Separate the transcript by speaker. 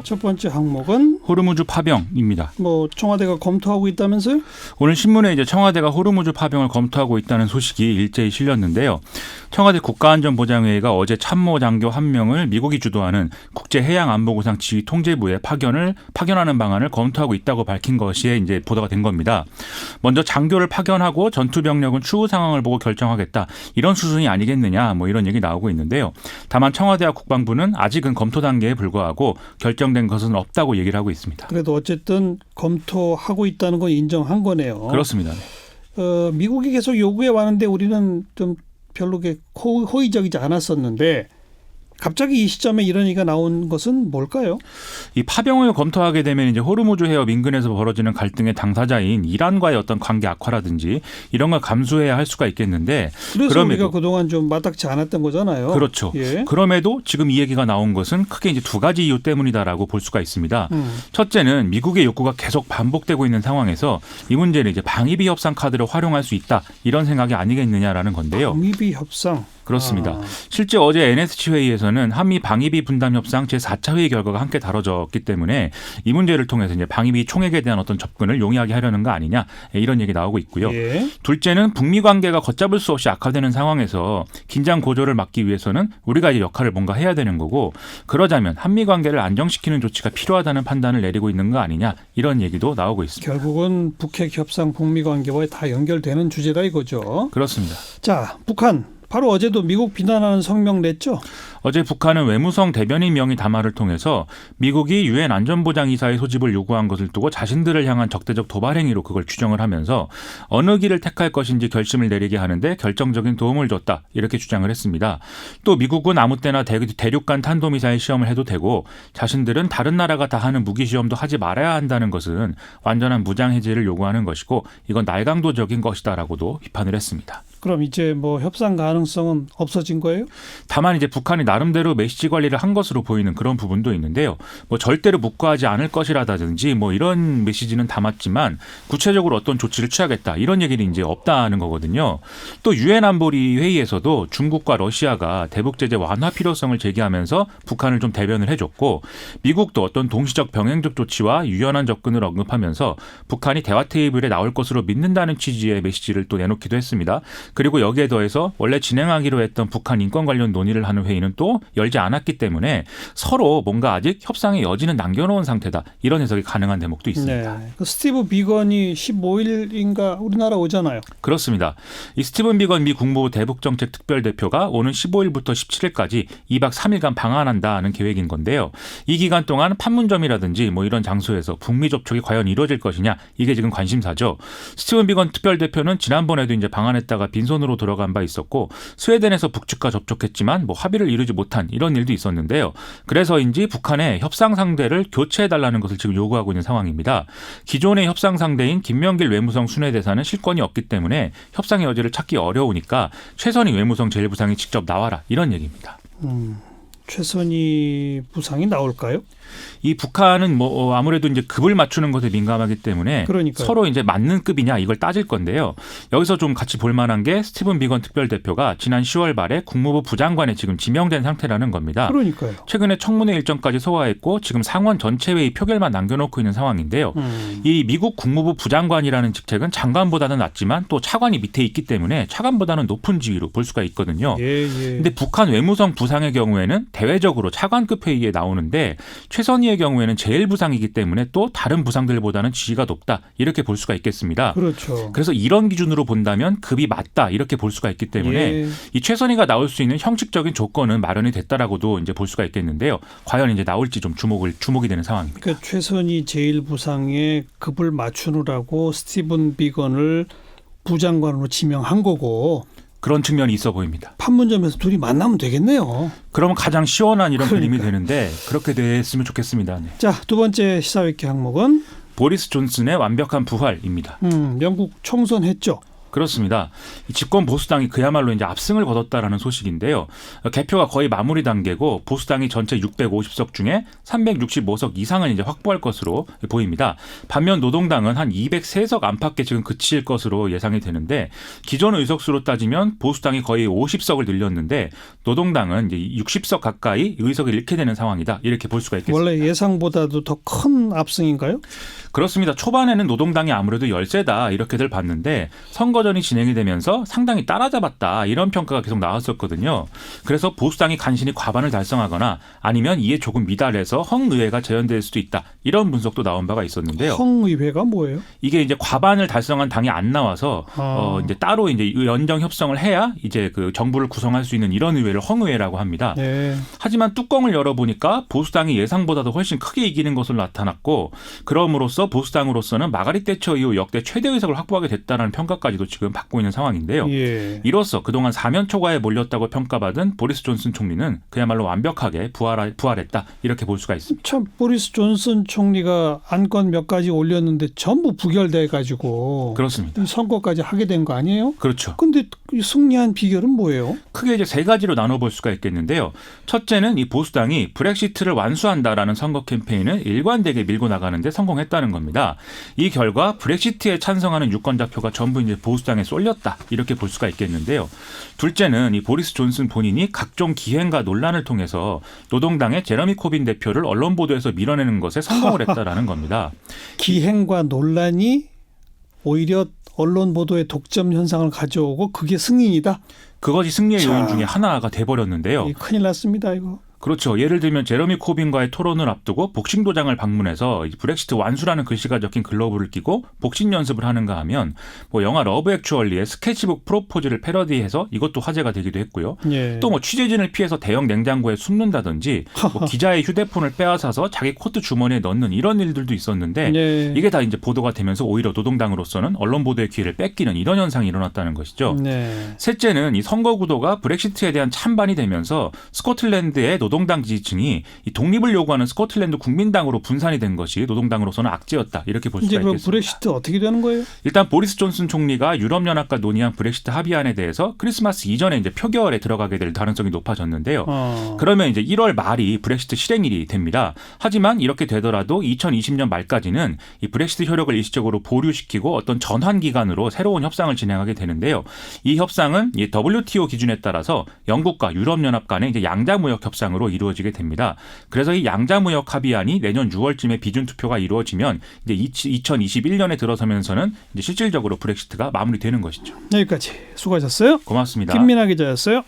Speaker 1: 첫 번째 항목은
Speaker 2: 호르무즈 파병입니다.
Speaker 1: 청와대가 검토하고 있다면서요?
Speaker 2: 오늘 신문에 이제 청와대가 호르무즈 파병을 검토하고 있다는 소식이 일제히 실렸는데요. 청와대 국가안전보장회의가 어제 참모 장교 1명을 미국이 주도하는 국제해양안보구상 지휘통제부에 파견하는 방안을 검토하고 있다고 밝힌 것이 이제 보도가 된 겁니다. 먼저 장교를 파견하고 전투병력은 추후 상황을 보고 결정하겠다. 이런 수준이 아니겠느냐 이런 얘기 나오고 있는데요. 다만 청와대와 국방부는 아직은 검토 단계에 불과하고 결정된 것은 없다고 얘기를 하고 있습니다.
Speaker 1: 그래도 어쨌든 검토하고 있다는 건 인정한 거네요.
Speaker 2: 그렇습니다.
Speaker 1: 미국이 계속 요구해 왔는데 우리는 좀 별로 호의적이지 않았었는데 갑자기 이 시점에 이런 얘기가 나온 것은 뭘까요?
Speaker 2: 이 파병을 검토하게 되면 이제 호르무즈 해협 인근에서 벌어지는 갈등의 당사자인 이란과의 어떤 관계 악화라든지 이런 걸 감수해야 할 수가 있겠는데
Speaker 1: 그래서 우리가 그동안 좀 마땅치 않았던 거잖아요.
Speaker 2: 그렇죠.
Speaker 1: 예.
Speaker 2: 그럼에도 지금 이 얘기가 나온 것은 크게 이제 두 가지 이유 때문이다라고 볼 수가 있습니다. 첫째는 미국의 욕구가 계속 반복되고 있는 상황에서 이 문제는 이제 방위비 협상 카드를 활용할 수 있다 이런 생각이 아니겠느냐라는 건데요.
Speaker 1: 방위비 협상.
Speaker 2: 그렇습니다. 실제 어제 NSC 회의에서는 한미 방위비 분담 협상 제4차 회의 결과가 함께 다뤄졌기 때문에 이 문제를 통해서 이제 방위비 총액에 대한 어떤 접근을 용이하게 하려는 거 아니냐 이런 얘기 나오고 있고요.
Speaker 1: 예.
Speaker 2: 둘째는 북미 관계가 걷잡을 수 없이 악화되는 상황에서 긴장 고조를 막기 위해서는 우리가 이제 역할을 뭔가 해야 되는 거고 그러자면 한미 관계를 안정시키는 조치가 필요하다는 판단을 내리고 있는 거 아니냐 이런 얘기도 나오고 있습니다.
Speaker 1: 결국은 북핵 협상 북미 관계와 다 연결되는 주제다 이거죠.
Speaker 2: 그렇습니다.
Speaker 1: 자, 북한. 바로 어제도 미국 비난하는 성명 냈죠.
Speaker 2: 어제 북한은 외무성 대변인 명의 담화를 통해서 미국이 유엔 안전보장이사의 소집을 요구한 것을 두고 자신들을 향한 적대적 도발 행위로 그걸 규정을 하면서 어느 길을 택할 것인지 결심을 내리게 하는데 결정적인 도움을 줬다 이렇게 주장을 했습니다. 또 미국은 아무 때나 대륙간 탄도미사일 시험을 해도 되고 자신들은 다른 나라가 다 하는 무기 시험도 하지 말아야 한다는 것은 완전한 무장 해제를 요구하는 것이고 이건 날강도적인 것이다라고도 비판을 했습니다.
Speaker 1: 그럼 이제 협상 가능성은 없어진 거예요?
Speaker 2: 다만 이제 북한이 나름대로 메시지 관리를 한 것으로 보이는 그런 부분도 있는데요. 절대로 묵과하지 않을 것이라든지 이런 메시지는 담았지만 구체적으로 어떤 조치를 취하겠다 이런 얘기는 이제 없다는 거거든요. 또 유엔 안보리 회의에서도 중국과 러시아가 대북 제재 완화 필요성을 제기하면서 북한을 좀 대변을 해줬고 미국도 어떤 동시적 병행적 조치와 유연한 접근을 언급하면서 북한이 대화 테이블에 나올 것으로 믿는다는 취지의 메시지를 또 내놓기도 했습니다. 그리고 여기에 더해서 원래 진행하기로 했던 북한 인권 관련 논의를 하는 회의는 또 열지 않았기 때문에 서로 뭔가 아직 협상의 여지는 남겨놓은 상태다. 이런 해석이 가능한 대목도 있습니다.
Speaker 1: 네. 스티브 비건이 15일인가 우리나라 오잖아요.
Speaker 2: 그렇습니다. 이 스티븐 비건 미 국무부 대북정책 특별대표가 오는 15일부터 17일까지 2박 3일간 방한한다는 계획인 건데요. 이 기간 동안 판문점이라든지 이런 장소에서 북미 접촉이 과연 이루어질 것이냐 이게 지금 관심사죠. 스티븐 비건 특별대표는 지난번에도 이제 방한했다가 빈손으로 들어간 바 있었고 스웨덴에서 북측과 접촉했지만 합의를 이루지 못한 이런 일도 있었는데요. 그래서인지 북한의 협상 상대를 교체해달라는 것을 지금 요구하고 있는 상황입니다. 기존의 협상 상대인 김명길 외무성 순회대사는 실권이 없기 때문에 협상의 여지를 찾기 어려우니까 최선희 외무성 제1부상이 직접 나와라 이런 얘기입니다.
Speaker 1: 최선희 부상이 나올까요?
Speaker 2: 이 북한은 아무래도 이제 급을 맞추는 것에 민감하기 때문에
Speaker 1: 그러니까요.
Speaker 2: 서로 이제 맞는 급이냐 이걸 따질 건데요. 여기서 좀 같이 볼 만한 게 스티븐 비건 특별대표가 지난 10월 말에 국무부 부장관에 지금 지명된 상태라는 겁니다.
Speaker 1: 그러니까요.
Speaker 2: 최근에 청문회 일정까지 소화했고 지금 상원 전체 회의 표결만 남겨놓고 있는 상황인데요. 이 미국 국무부 부장관이라는 직책은 장관보다는 낮지만 또 차관이 밑에 있기 때문에 차관보다는 높은 지위로 볼 수가 있거든요. 그런데 북한 외무성 부상의 경우에는 대외적으로 차관급 회의에 나오는데 최선희의 경우에는 제1부상이기 때문에 또 다른 부상들보다는 지위가 높다 이렇게 볼 수가 있겠습니다.
Speaker 1: 그렇죠.
Speaker 2: 그래서 이런 기준으로 본다면 급이 맞다 이렇게 볼 수가 있기 때문에 이 최선희가 나올 수 있는 형식적인 조건은 마련이 됐다라고도 이제 볼 수가 있겠는데요. 과연 이제 나올지 좀 주목이 되는 상황입니다.
Speaker 1: 그러니까 최선희 제1부상의 급을 맞추느라고 스티븐 비건을 부장관으로 지명한 거고
Speaker 2: 그런 측면이 있어 보입니다.
Speaker 1: 판문점에서 둘이 만나면 되겠네요.
Speaker 2: 그러면 가장 시원한 이런 그림이 되는데 그렇게 됐으면 좋겠습니다. 네.
Speaker 1: 자, 두 번째 시사회기 항목은
Speaker 2: 보리스 존슨의 완벽한 부활입니다.
Speaker 1: 영국 총선했죠.
Speaker 2: 그렇습니다. 이 집권 보수당이 그야말로 이제 압승을 거뒀다라는 소식인데요. 개표가 거의 마무리 단계고 보수당이 전체 650석 중에 365석 이상은 이제 확보할 것으로 보입니다. 반면 노동당은 한 203석 안팎에 지금 그칠 것으로 예상이 되는데 기존 의석수로 따지면 보수당이 거의 50석을 늘렸는데 노동당은 이제 60석 가까이 의석을 잃게 되는 상황이다. 이렇게 볼 수가 있겠습니다.
Speaker 1: 원래 예상보다도 더 큰 압승인가요?
Speaker 2: 그렇습니다. 초반에는 노동당이 아무래도 열세다 이렇게들 봤는데 선거전이 진행이 되면서 상당히 따라잡았다 이런 평가가 계속 나왔었거든요. 그래서 보수당이 간신히 과반을 달성하거나 아니면 이에 조금 미달해서 헌의회가 재현될 수도 있다 이런 분석도 나온 바가 있었는데요.
Speaker 1: 헌의회가 뭐예요?
Speaker 2: 이게 이제 과반을 달성한 당이 안 나와서 이제 따로 이제 연정 협상을 해야 이제 그 정부를 구성할 수 있는 이런 의회를 헌의회라고 합니다.
Speaker 1: 네.
Speaker 2: 하지만 뚜껑을 열어보니까 보수당이 예상보다도 훨씬 크게 이기는 것으로 나타났고 그럼으로써 보수당으로서는 마가릿 대처 이후 역대 최대 의석을 확보하게 됐다는 평가까지도 지금 받고 있는 상황인데요.
Speaker 1: 예.
Speaker 2: 이로써 그동안 사면 초과에 몰렸다고 평가받은 보리스 존슨 총리는 그야말로 완벽하게 부활했다 이렇게 볼 수가 있습니다.
Speaker 1: 참 보리스 존슨 총리가 안건 몇 가지 올렸는데 전부 부결돼 가지고
Speaker 2: 그렇습니다.
Speaker 1: 선거까지 하게 된 거 아니에요?
Speaker 2: 그렇죠.
Speaker 1: 근데 승리한 비결은 뭐예요?
Speaker 2: 크게 이제 세 가지로 나눠볼 수가 있겠는데요. 첫째는 이 보수당이 브렉시트를 완수한다라는 선거 캠페인을 일관되게 밀고 나가는데 성공했다는 겁니다. 이 결과 브렉시트에 찬성하는 유권자표가 전부 이제 보수당에 쏠렸다 이렇게 볼 수가 있겠는데요. 둘째는 이 보리스 존슨 본인이 각종 기행과 논란을 통해서 노동당의 제러미 코빈 대표를 언론 보도에서 밀어내는 것에 성공을 했다라는 겁니다.
Speaker 1: 기행과 논란이 오히려 언론 보도의 독점 현상을 가져오고 그게 승인이다.
Speaker 2: 그것이 승리의
Speaker 1: 자.
Speaker 2: 요인 중에 하나가 돼버렸는데요.
Speaker 1: 큰일 났습니다, 이거.
Speaker 2: 그렇죠. 예를 들면 제러미 코빈과의 토론을 앞두고 복싱도장을 방문해서 브렉시트 완수라는 글씨가 적힌 글러브를 끼고 복싱 연습을 하는가 하면 뭐 영화 러브 액츄얼리의 스케치북 프로포즈를 패러디해서 이것도 화제가 되기도 했고요.
Speaker 1: 예.
Speaker 2: 또 뭐 취재진을 피해서 대형 냉장고에 숨는다든지 뭐 기자의 휴대폰을 빼앗아서 자기 코트 주머니에 넣는 이런 일들도 있었는데
Speaker 1: 예.
Speaker 2: 이게 다 이제 보도가 되면서 오히려 노동당으로서는 언론 보도의 기회를 뺏기는 이런 현상이 일어났다는 것이죠.
Speaker 1: 네.
Speaker 2: 셋째는 이 선거 구도가 브렉시트에 대한 찬반이 되면서 스코틀랜드의 노동당 지지층이 이 독립을 요구하는 스코틀랜드 국민당으로 분산이 된 것이 노동당으로서는 악재였다. 이렇게 볼
Speaker 1: 이제
Speaker 2: 수가
Speaker 1: 그
Speaker 2: 있겠습니다.
Speaker 1: 브렉시트 어떻게 되는 거예요?
Speaker 2: 일단 보리스 존슨 총리가 유럽연합과 논의한 브렉시트 합의안에 대해서 크리스마스 이전에 이제 표결에 들어가게 될 가능성이 높아졌는데요. 그러면 이제 1월 말이 브렉시트 실행일이 됩니다. 하지만 이렇게 되더라도 2020년 말까지는 이 브렉시트 효력을 일시적으로 보류시키고 어떤 전환 기간으로 새로운 협상을 진행하게 되는데요. 이 협상은 이 WTO 기준에 따라서 영국과 유럽연합 간의 이제 양자무역 협상으로 이루어지게 됩니다. 그래서 이 양자무역 합의안이 내년 6월쯤에 비준 투표가 이루어지면 이제 2021년에 들어서면서는 이제 실질적으로 브렉시트가 마무리되는 것이죠.
Speaker 1: 여기까지 수고하셨어요.
Speaker 2: 고맙습니다.
Speaker 1: 김민아 기자였어요.